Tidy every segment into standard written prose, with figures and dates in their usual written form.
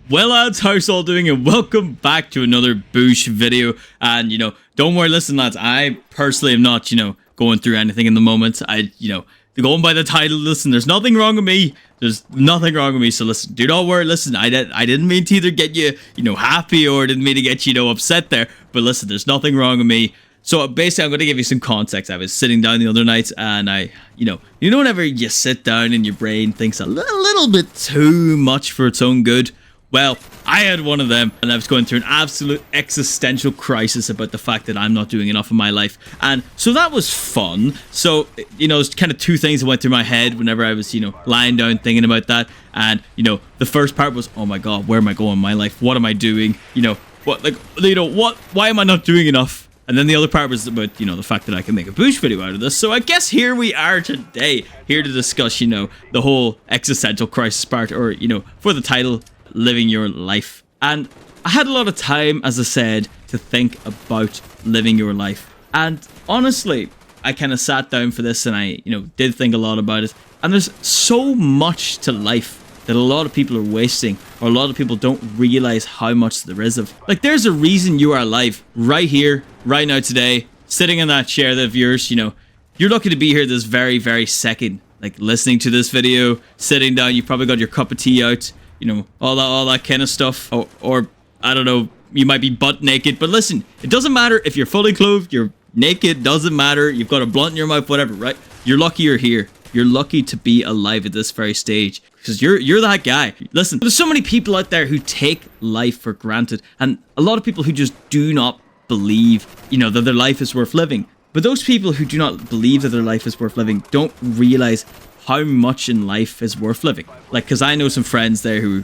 Well lads, how's all doing, and welcome back to another Boosh video. And don't worry, listen lads, I personally am not, going through anything in the moment. Going by the title, listen, there's nothing wrong with me. There's nothing wrong with me, so listen, do not worry, listen, I didn't mean to either get you, happy, or didn't mean to get you, upset there. But listen, there's nothing wrong with me. So basically, I'm going to give you some context. I was sitting down the other night, and you know whenever you sit down and your brain thinks a little bit too much for its own good? Well, I had one of them, and I was going through an absolute existential crisis about the fact that I'm not doing enough in my life. And so that was fun. So, there's kind of two things that went through my head whenever I was, lying down thinking about that. And, the first part was, oh my God, where am I going in my life? What am I doing? Why am I not doing enough? And then the other part was about, the fact that I can make a Boosh video out of this. So I guess here we are today, here to discuss, the whole existential crisis part, or, for the title, living your life. And I had a lot of time, as I said, to think about living your life. And honestly, I kind of sat down for this and I, did think a lot about it. And there's so much to life that a lot of people are wasting, or a lot of people don't realize how much there is of. Like, there's a reason you are alive right here, right now, today, sitting in that chair of yours. You're lucky to be here this very, very second. Like, listening to this video, sitting down, you've probably got your cup of tea out, all that kind of stuff, or I don't know, you might be butt naked. But listen, it doesn't matter if you're fully clothed, you're naked, doesn't matter, you've got a blunt in your mouth, whatever, right? You're lucky you're here. You're lucky to be alive at this very stage, because you're that guy. Listen, there's so many people out there who take life for granted, and a lot of people who just do not believe, that their life is worth living. But those people who do not believe that their life is worth living don't realize how much in life is worth living. Like, because I know some friends there who,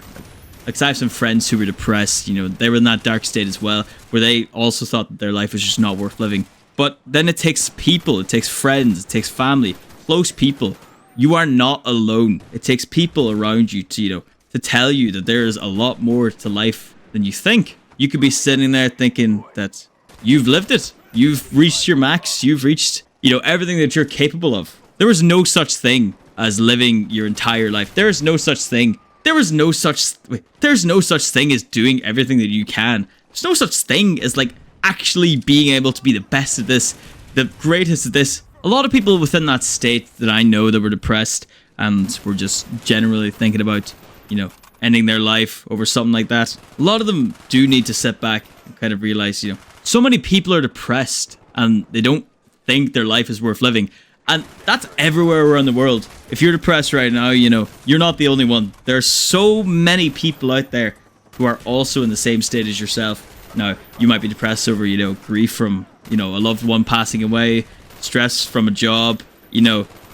I have some friends who were depressed, they were in that dark state as well, where they also thought that their life was just not worth living. But then it takes people, it takes friends, it takes family, close people. You are not alone. It takes people around you to, to tell you that there is a lot more to life than you think. You could be sitting there thinking that you've lived it. You've reached your max. You've reached, everything that you're capable of. There was no such thing as living your entire life. There is no such thing. There's no such thing as doing everything that you can. There's no such thing as, like, actually being able to be the best at this, the greatest at this. A lot of people within that state that I know that were depressed and were just generally thinking about, ending their life over something like that. A lot of them do need to sit back and kind of realize, so many people are depressed and they don't think their life is worth living. And that's everywhere around the world. If you're depressed right now, you're not the only one. There are so many people out there who are also in the same state as yourself. Now, you might be depressed over, grief from, a loved one passing away, stress from a job,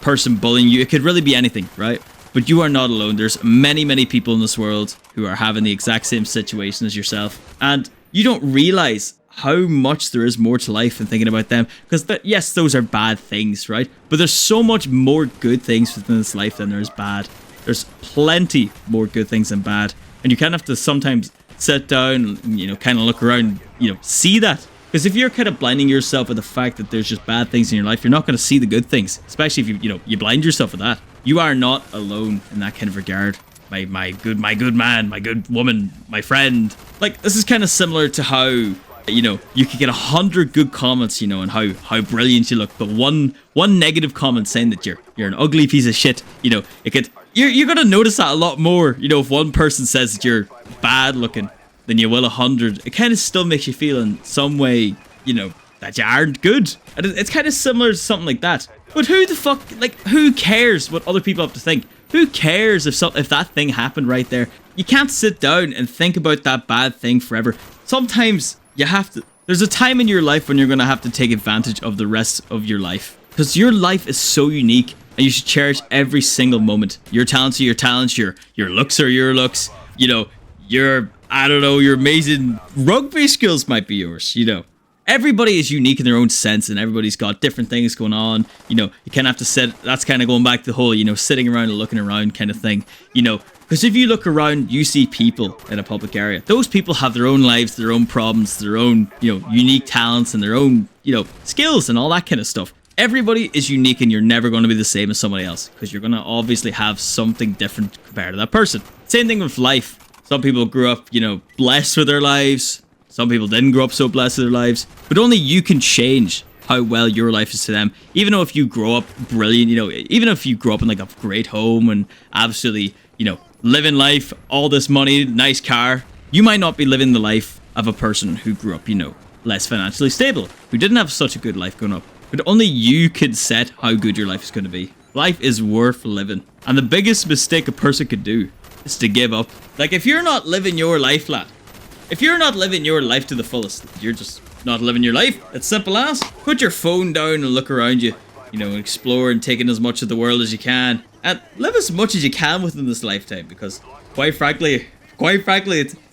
person bullying you. It could really be anything, right? But you are not alone. There's many, many people in this world who are having the exact same situation as yourself. And you don't realize how much there is more to life and thinking about them, because yes, those are bad things, right? But there's so much more good things within this life than there is bad. There's plenty more good things than bad, and you kind of have to sometimes sit down and kind of look around, see that. Because if you're kind of blinding yourself with the fact that there's just bad things in your life, you're not going to see the good things, especially if you blind yourself with that. You are not alone in that kind of regard. My good man, my good woman, my friend. Like, this is kind of similar to how you could get 100 good comments, on how brilliant you look, but one negative comment saying that you're an ugly piece of shit, you're gonna notice that a lot more, if one person says that you're bad looking than you will 100. It kind of still makes you feel in some way, that you aren't good. And it's kind of similar to something like that. But who the fuck, who cares what other people have to think? Who cares if that thing happened right there? You can't sit down and think about that bad thing forever. Sometimes you have to. There's a time in your life when you're going to have to take advantage of the rest of your life. Because your life is so unique, and you should cherish every single moment. Your talents are your talents, your looks are your looks. Your amazing rugby skills might be yours, Everybody is unique in their own sense, and everybody's got different things going on. You kind of have to sit. That's kind of going back to the whole, sitting around and looking around kind of thing. Because if you look around, you see people in a public area. Those people have their own lives, their own problems, their own, unique talents, and their own, skills and all that kind of stuff. Everybody is unique, and you're never going to be the same as somebody else, because you're going to obviously have something different compared to that person. Same thing with life. Some people grew up, you know, blessed with their lives. Some people didn't grow up so blessed with their lives. But only you can change how well your life is to them. Even though if you grow up brilliant, you know, even if you grow up in like a great home and absolutely, you know, living life, all this money, nice car, you might not be living the life of a person who grew up, you know, less financially stable, who didn't have such a good life growing up. But only you can set how good your life is going to be. Life is worth living. And the biggest mistake a person could do is to give up. Like, if you're not living your life, lad, if you're not living your life to the fullest, you're just not living your life. It's simple as. Put your phone down and look around you. You know, explore and take in as much of the world as you can. And live as much as you can within this lifetime. Because, quite frankly,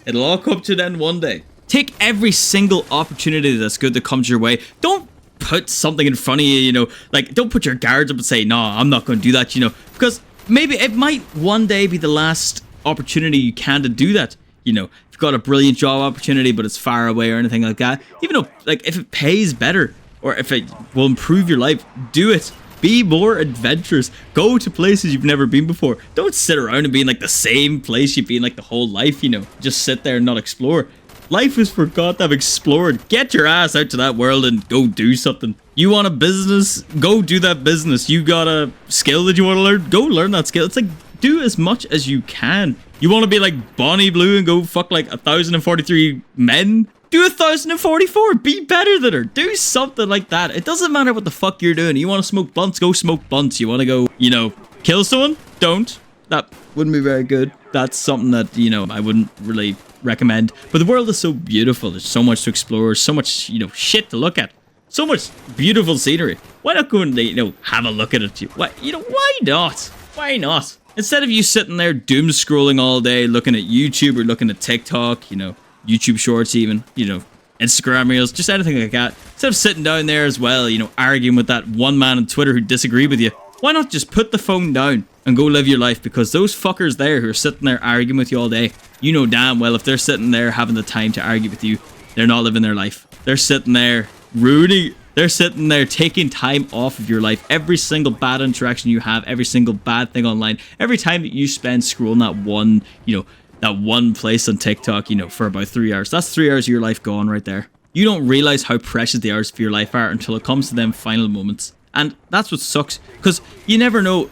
it'll all come to an end one day. Take every single opportunity that's good that comes your way. Don't put something in front of you, you know, like, don't put your guards up and say, no, I'm not going to do that, you know, because maybe it might one day be the last opportunity you can to do that, you know. If you've got a brilliant job opportunity, but it's far away or anything like that, even though, like, if it pays better or if it will improve your life, do it. Be more adventurous. Go to places you've never been before. Don't sit around and be in, like, the same place you've been, like, the whole life, you know. Just sit there and not explore. Life is for goddamn explored. Get your ass out to that world and go do something. You want a business? Go do that business. You got a skill that you want to learn? Go learn that skill. It's like, do as much as you can. You want to be like Bonnie Blue and go fuck like 1,043 men? Do 1,044. Be better than her. Do something like that. It doesn't matter what the fuck you're doing. You want to smoke blunts? Go smoke blunts. You want to go, you know, kill someone? Don't. That wouldn't be very good. That's something that, you know, I wouldn't really recommend. But the world is so beautiful. There's so much to explore. So much, you know, shit to look at. So much beautiful scenery. Why not go and, you know, have a look at it? Why, you know, why not? Why not? Instead of you sitting there doom scrolling all day, looking at YouTube or looking at TikTok, you know, YouTube shorts even, you know, Instagram reels, just anything like that. Instead of sitting down there as well, you know, arguing with that one man on Twitter who disagreed with you, why not just put the phone down and go live your life? Because those fuckers there who are sitting there arguing with you all day, you know damn well if they're sitting there having the time to argue with you, they're not living their life. They're sitting there ruining, they're sitting there taking time off of your life. Every single bad interaction you have, every single bad thing online, every time that you spend scrolling that one, you know, that one place on TikTok, you know, for about 3 hours, that's 3 hours of your life gone right there. You don't realize how precious the hours of your life are until it comes to them final moments. And that's what sucks, because you never know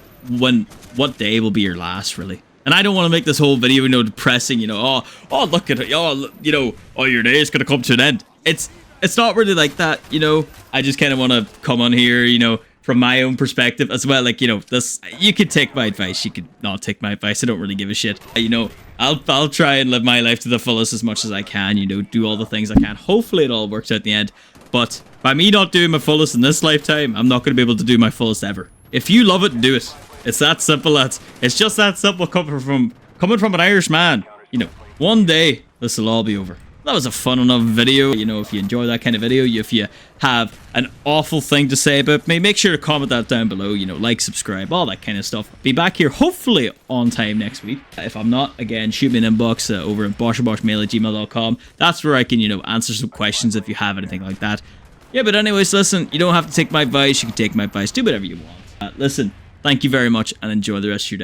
what day will be your last, really. And I don't want to make this whole video, you know, depressing, you know, oh, look at it, oh, you know, oh, your day is going to come to an end. It's not really like that, you know. I just kind of want to come on here, you know, from my own perspective as well. Like, you know, this, you could take my advice, you could not take my advice. I don't really give a shit. You know, I'll try and live my life to the fullest as much as I can, you know, do all the things I can. Hopefully it all works out in the end. But by me not doing my fullest in this lifetime, I'm not going to be able to do my fullest ever. If you love it, do it. It's that simple, lads. It's just that simple coming from an Irish man. You know, one day this will all be over. That was a fun enough video. You know, if you enjoy that kind of video, if you have an awful thing to say about me, make sure to comment that down below. You know, like, subscribe, all that kind of stuff. Be back here hopefully on time next week. If I'm not, again, shoot me an inbox over at bosherboshmail@gmail.com. That's where I can, you know, answer some questions if you have anything like that. Yeah, but anyways, listen, you don't have to take my advice. You can take my advice. Do whatever you want. Listen, thank you very much and enjoy the rest of your day.